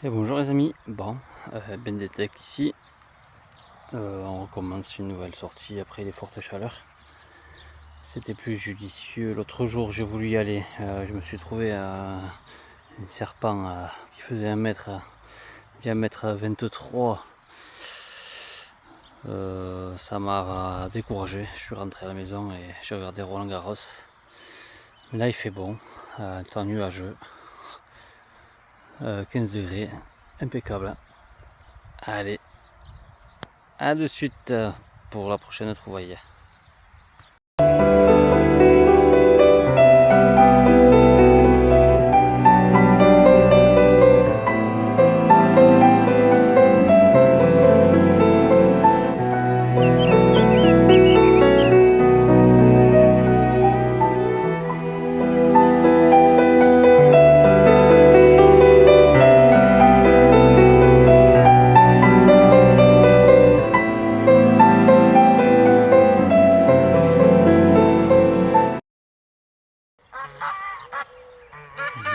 Et bonjour les amis, bon, Bendetech ici, on recommence une nouvelle sortie après les fortes chaleurs. C'était plus judicieux, l'autre jour j'ai voulu y aller, je me suis trouvé un serpent qui faisait 1 mètre, diamètre 23, ça m'a découragé, je suis rentré à la maison et j'ai regardé Roland Garros. Mais là il fait bon, temps nuageux, 15 degrés, impeccable. Allez, à de suite pour la prochaine trouvaille.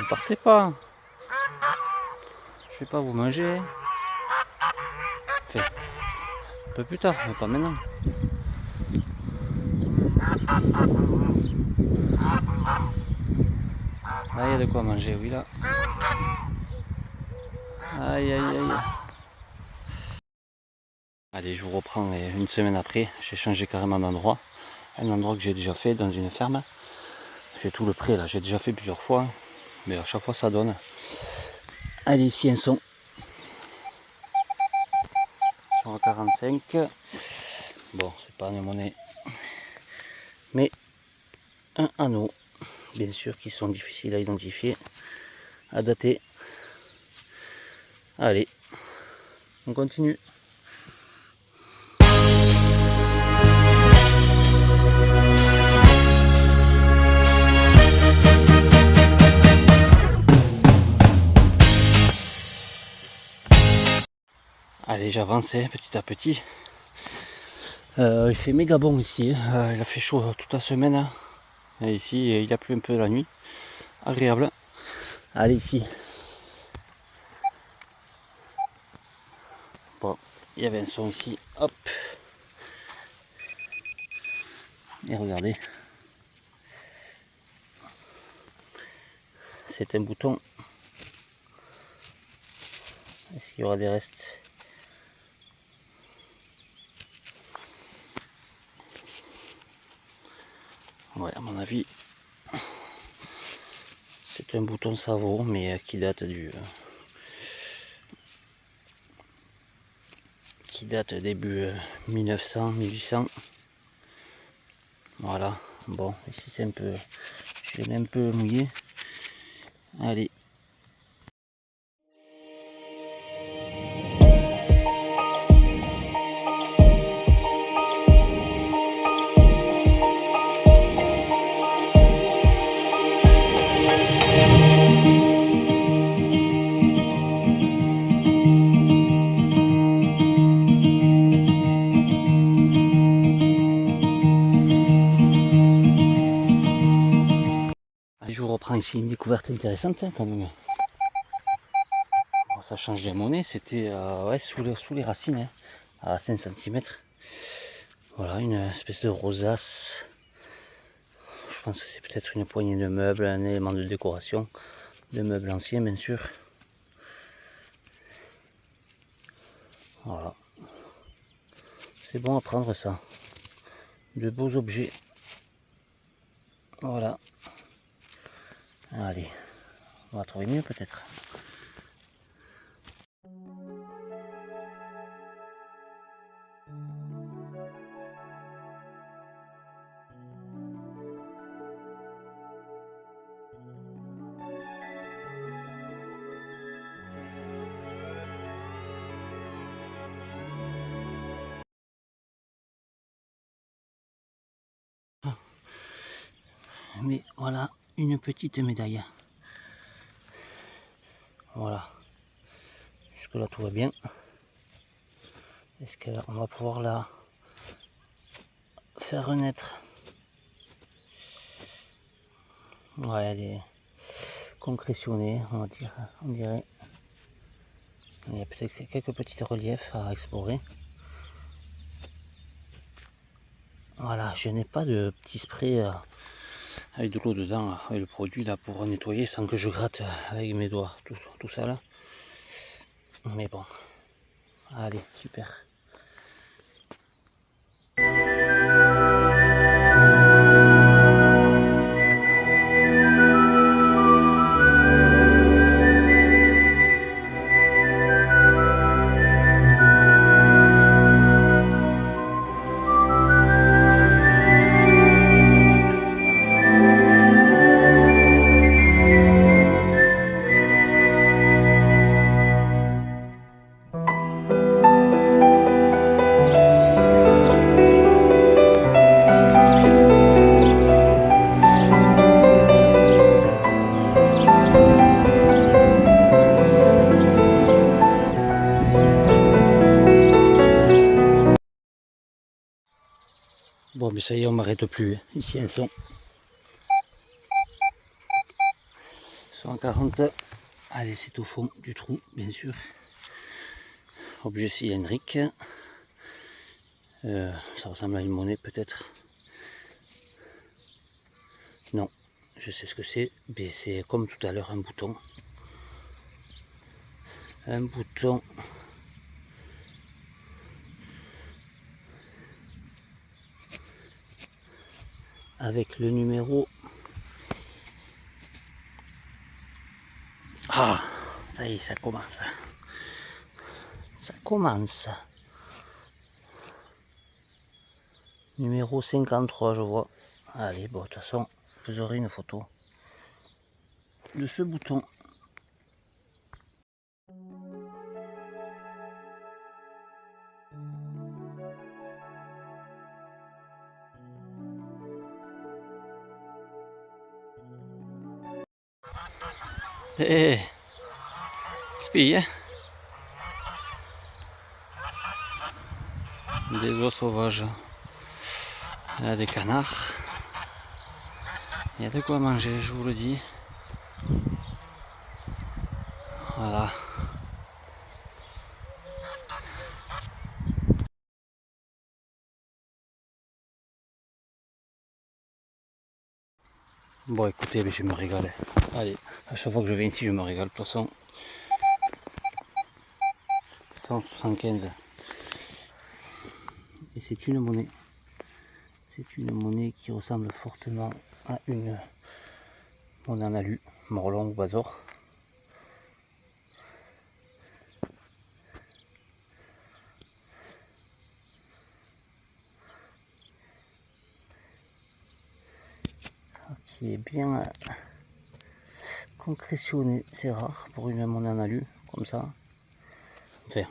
Ne partez pas, je vais pas vous manger. Enfin, un peu plus tard, mais pas maintenant. Là, il y a de quoi manger, oui, là. Aïe, aïe, aïe. Allez, je vous reprends une semaine après. J'ai changé carrément d'endroit. Un endroit que j'ai déjà fait dans une ferme. J'ai tout le pré, là. J'ai déjà fait plusieurs fois. Mais à chaque fois, ça donne. Allez, ici, un son. Sur le 45. Bon, c'est pas une monnaie. Mais un anneau. Bien sûr, qui sont difficiles à identifier. À dater. Allez, on continue. Allez, j'avançais petit à petit. Il fait méga bon ici. Il a fait chaud toute la semaine. Et ici, il a plu un peu la nuit. Agréable. Allez, ici. Bon, il y avait un son ici. Hop. Et regardez. C'est un bouton. Est-ce qu'il y aura des restes? Ouais, à mon avis, c'est un bouton savon, mais qui date début 1900, 1800. Voilà. Bon, ici c'est un peu, je l'ai un peu mouillé. Allez. Je vous reprends ici une découverte intéressante quand même. Bon, ça change des monnaies, c'était ouais, sous les racines, hein, à 5 cm. Voilà, une espèce de rosace. Je pense que c'est peut-être une poignée de meubles, un élément de décoration, de meubles anciens bien sûr. Voilà. C'est bon à prendre ça. De beaux objets. Voilà. Allez, on va trouver mieux peut-être. Mais voilà, une petite médaille. Voilà. Jusque là tout va bien. Est-ce qu'on va pouvoir la faire renaître? Ouais, elle est concrétionnée, on va dire, on dirait. Il y a peut-être quelques petits reliefs à explorer. Voilà, je n'ai pas de petit spray avec de l'eau dedans, avec le produit là pour nettoyer sans que je gratte avec mes doigts, tout ça là. Mais bon, allez, super. Bon, mais ça y est, on m'arrête plus. Ici, elles sont 140. Allez, c'est au fond du trou, bien sûr. Objet cylindrique. Ça ressemble à une monnaie, peut-être. Non, je sais ce que c'est. Mais c'est comme tout à l'heure, un bouton. Un bouton. Avec le numéro. Ah, ça y est, ça commence. Ça commence. Numéro 53, je vois. Allez, bon, de toute façon, vous aurez une photo de ce bouton. Eh, spille, des oies sauvages. Il y a des canards. Il y a de quoi manger, je vous le dis. Voilà. Bon, écoutez, je me régale. Allez, à chaque fois que je viens ici, je me régale. De toute façon, 175. Et c'est une monnaie. C'est une monnaie qui ressemble fortement à une monnaie en alu, morlon ou bazor. Qui est bien concrétionné, c'est rare pour une monnaie en alu comme ça. Enfin,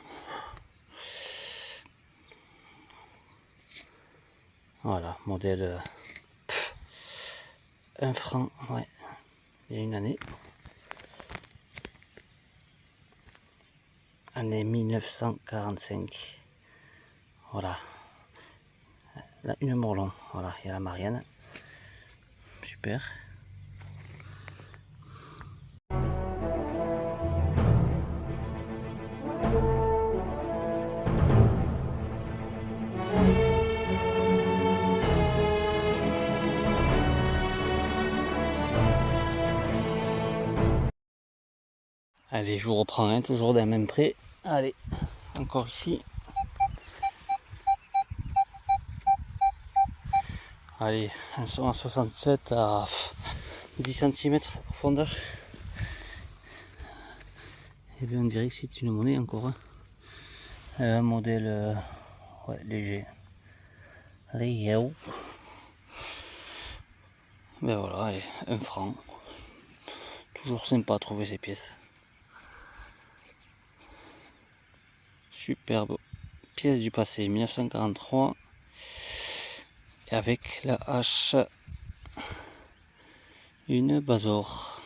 voilà, modèle 1 franc, ouais, il y a une année. Année 1945. Voilà. Là, une morlon, voilà, il y a la Marianne. Super. Allez, je vous reprends, hein, toujours d'un même près. Allez, encore ici. Allez, un son à 67 à 10 cm de profondeur. Et bien on dirait que c'est une monnaie encore. Hein. Un modèle ouais, léger. Rio. Ben voilà, et 1 franc. Toujours sympa à trouver ces pièces. Superbe pièce du passé, 1943. Et avec la hache, une bazor.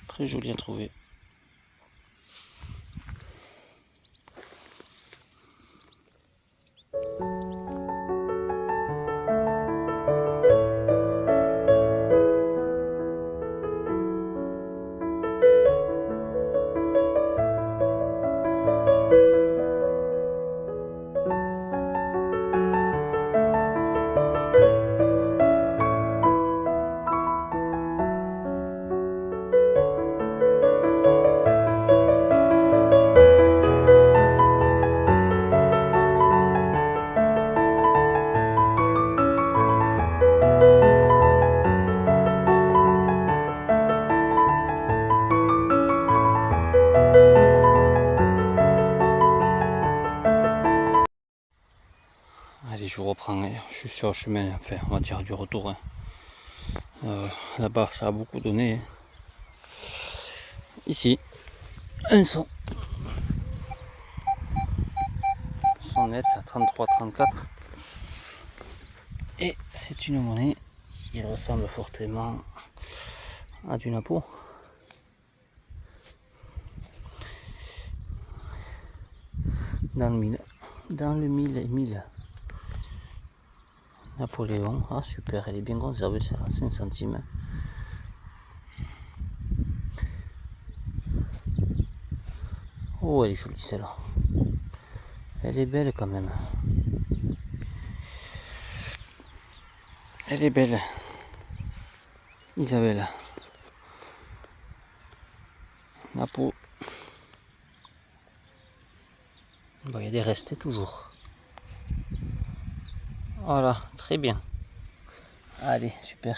Très joli à trouver. je vous reprends. Je suis sur le chemin, enfin, on va dire du retour. Là-bas, ça a beaucoup donné. Ici, un son. Son net à 33-34. Et c'est une monnaie qui ressemble fortement à du Napo. Dans le mille. Dans le mille et mille. Napoléon. Ah super, elle est bien conservée celle-là, 5 centimes. Oh, elle est jolie celle-là. Elle est belle quand même. Elle est belle. Isabelle. Napo. Bon, il y a des restes toujours. Voilà, très bien. Allez, super.